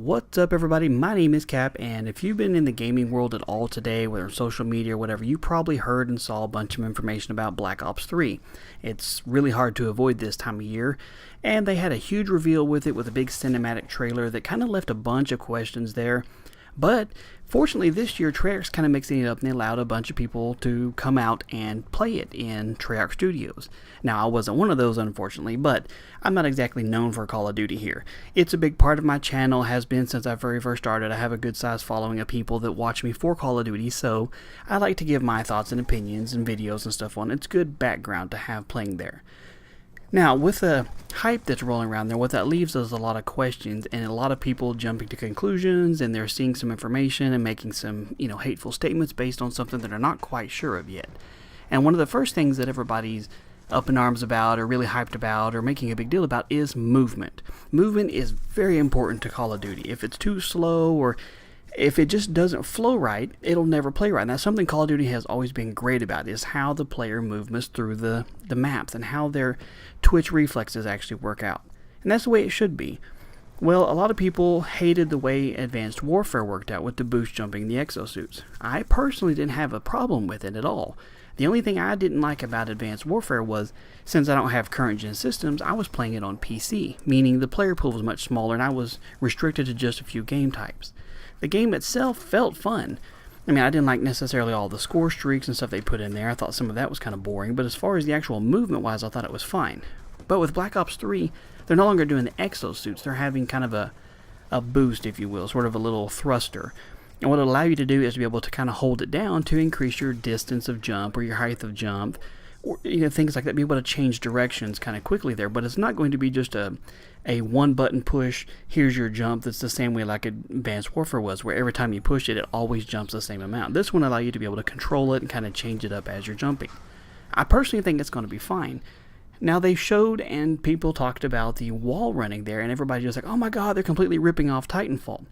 What's up, everybody? My name is Cap, and if you've been in the gaming world at all today, whether on social media or whatever, you probably heard and saw a bunch of information about Black Ops 3. It's really hard to avoid this time of year, and they had a huge reveal with it with a big cinematic trailer that kind of left a bunch of questions there. But fortunately, this year, Treyarch's kind of mixing it up, and they allowed a bunch of people to come out and play it in Treyarch Studios. Now, I wasn't one of those, unfortunately, but I'm not exactly known for Call of Duty here. It's a big part of my channel, has been since I very first started. I have a good sized following of people that watch me for Call of Duty, so I like to give my thoughts and opinions and videos and stuff on it. It's good background to have playing there. Now, with the hype that's rolling around there, what that leaves is a lot of questions and a lot of people jumping to conclusions, and they're seeing some information and making some, hateful statements based on something that they're not quite sure of yet. And one of the first things that everybody's up in arms about or really hyped about or making a big deal about is movement. Movement is very important to Call of Duty. If it's too slow or if it just doesn't flow right, it'll never play right. And that's something Call of Duty has always been great about, is how the player movements through the maps and how their twitch reflexes actually work out. And that's the way it should be. Well, a lot of people hated the way Advanced Warfare worked out with the boost jumping the exosuits. I personally didn't have a problem with it at all. The only thing I didn't like about Advanced Warfare was, since I don't have current gen systems, I was playing it on PC, meaning the player pool was much smaller and I was restricted to just a few game types. The game itself felt fun. I mean, I didn't like necessarily all the score streaks and stuff they put in there. I thought some of that was kind of boring, but as far as the actual movement-wise, I thought it was fine. But with Black Ops 3, they're no longer doing the exosuits. They're having kind of a boost, if you will, sort of a little thruster. And what it'll allow you to do is to be able to kind of hold it down to increase your distance of jump or your height of jump, or things like that, be able to change directions kind of quickly there. But it's not going to be just a one button push, here's your jump, that's the same way like Advanced Warfare was, where every time you push it, it always jumps the same amount. This one will allow you to be able to control it and kind of change it up as you're jumping. I personally think it's going to be fine. Now, they showed and people talked about the wall running there, and everybody was like, oh my god, they're completely ripping off Titanfall.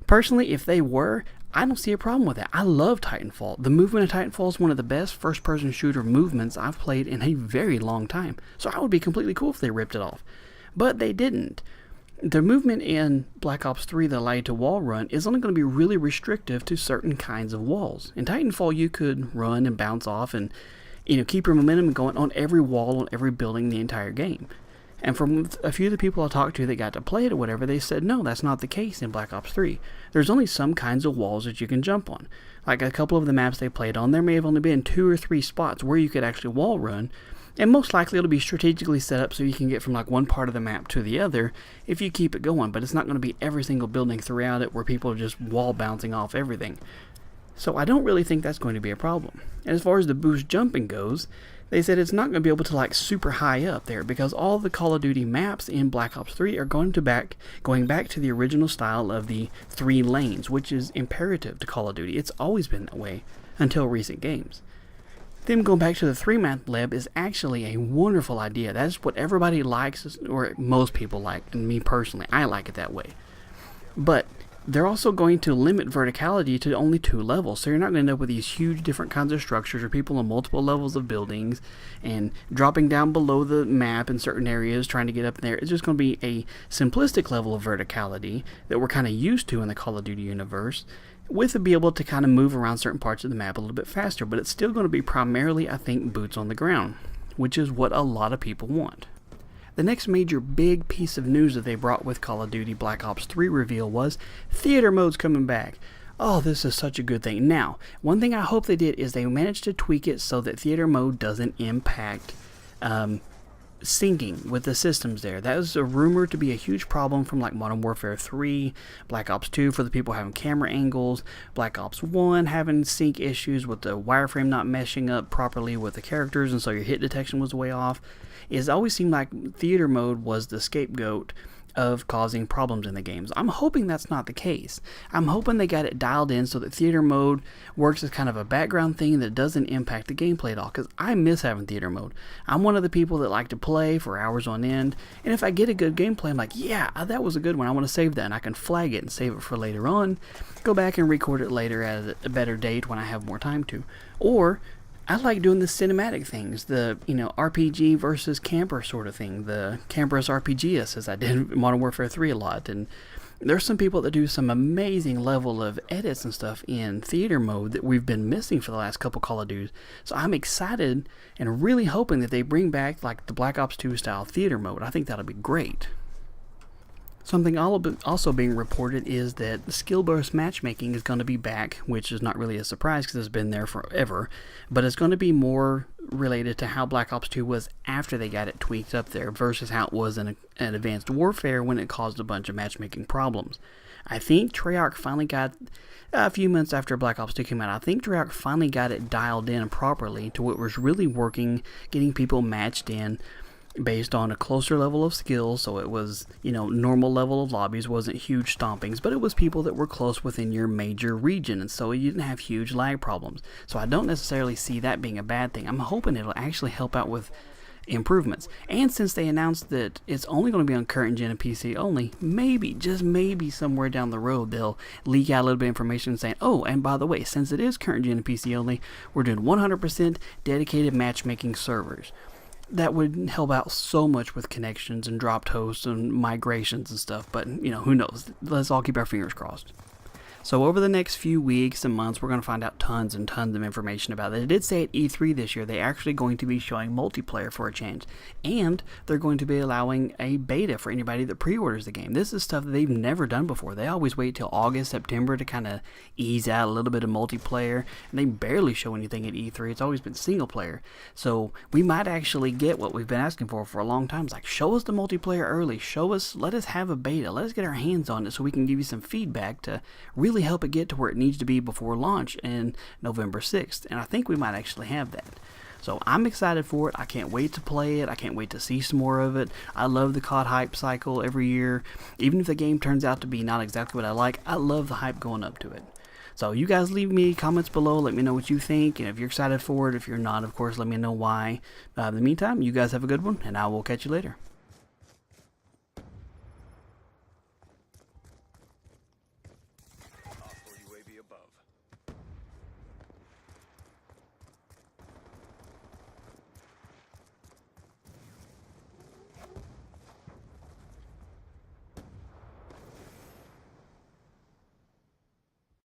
Personally, if they were, I don't see a problem with that. I love Titanfall. The movement of Titanfall is one of the best first-person shooter movements I've played in a very long time. So I would be completely cool if they ripped it off. But they didn't. The movement in Black Ops 3 that allowed you to wall run is only going to be really restrictive to certain kinds of walls. In Titanfall, you could run and bounce off and keep your momentum going on every wall, on every building in the entire game. And from a few of the people I talked to that got to play it or whatever, they said, no, that's not the case in Black Ops 3. There's only some kinds of walls that you can jump on. Like a couple of the maps they played on, there may have only been 2 or 3 spots where you could actually wall run, and most likely it'll be strategically set up so you can get from like one part of the map to the other if you keep it going, but it's not going to be every single building throughout it where people are just wall bouncing off everything. So I don't really think that's going to be a problem. And as far as the boost jumping goes, they said it's not going to be able to like super high up there because all the Call of Duty maps in Black Ops 3 are going back to the original style of the 3 lanes, which is imperative to Call of Duty. It's always been that way until recent games. Them going back to the 3-map lab is actually a wonderful idea. That's what everybody likes, or most people like, and me personally, I like it that way. But they're also going to limit verticality to only 2 levels, so you're not going to end up with these huge different kinds of structures or people on multiple levels of buildings and dropping down below the map in certain areas trying to get up there. It's just going to be a simplistic level of verticality that we're kind of used to in the Call of Duty universe, with be able to kind of move around certain parts of the map a little bit faster, but it's still going to be primarily, I think, boots on the ground, which is what a lot of people want. The next major big piece of news that they brought with Call of Duty Black Ops 3 reveal was theater mode's coming back. Oh, this is such a good thing. Now, one thing I hope they did is they managed to tweak it so that theater mode doesn't impact syncing with the systems there. That was a rumor to be a huge problem from like Modern Warfare 3, Black Ops 2 for the people having camera angles, Black Ops 1 having sync issues with the wireframe not meshing up properly with the characters, and so your hit detection was way off. It always seemed like theater mode was the scapegoat of causing problems in the games. I'm hoping that's not the case. I'm hoping they got it dialed in so that theater mode works as kind of a background thing that doesn't impact the gameplay at all, because I miss having theater mode. I'm one of the people that like to play for hours on end, and if I get a good gameplay, I'm like, yeah, that was a good one, I want to save that, and I can flag it and save it for later on, go back and record it later at a better date when I have more time to. Or I like doing the cinematic things, the, RPG versus camper sort of thing, the camper as RPGist, as I did in Modern Warfare 3 a lot, and There's some people that do some amazing level of edits and stuff in theater mode that we've been missing for the last couple Call of Duties. So I'm excited and really hoping that they bring back like the Black Ops 2 style theater mode. I think that'll be great. Something also being reported is that the skill-based matchmaking is going to be back, which is not really a surprise because it's been there forever, but it's going to be more related to how Black Ops 2 was after they got it tweaked up there versus how it was in Advanced Warfare when it caused a bunch of matchmaking problems. I think Treyarch finally got, a few months after Black Ops 2 came out, I think Treyarch finally got it dialed in properly to what was really working, getting people matched in based on a closer level of skill. So it was, normal level of lobbies, wasn't huge stompings, but it was people that were close within your major region, and so you didn't have huge lag problems. So I don't necessarily see that being a bad thing. I'm hoping it'll actually help out with improvements. And since they announced that it's only going to be on current gen and PC only, maybe, just maybe somewhere down the road they'll leak out a little bit of information saying, oh, and by the way, since it is current gen and PC only, we're doing 100% dedicated matchmaking servers. That would help out so much with connections and dropped hosts and migrations and stuff, but who knows? Let's all keep our fingers crossed. So over the next few weeks and months, we're going to find out tons and tons of information about it. It did say at E3 this year they're actually going to be showing multiplayer for a change, and they're going to be allowing a beta for anybody that pre-orders the game. This is stuff that they've never done before. They always wait till August, September to kind of ease out a little bit of multiplayer, and they barely show anything at E3. It's always been single player. So we might actually get what we've been asking for a long time. It's like, show us the multiplayer early. Let us have a beta. Let us get our hands on it so we can give you some feedback to really help it get to where it needs to be before launch in November 6th. And I think we might actually have that. So I'm excited for it. I can't wait to play it. I can't wait to see some more of it. I love the COD hype cycle every year. Even if the game turns out to be not exactly what I like, I love the hype going up to it. So you guys leave me comments below. Let me know what you think. And if you're excited for it, if you're not, of course, let me know why. In the meantime, you guys have a good one, and I will catch you later.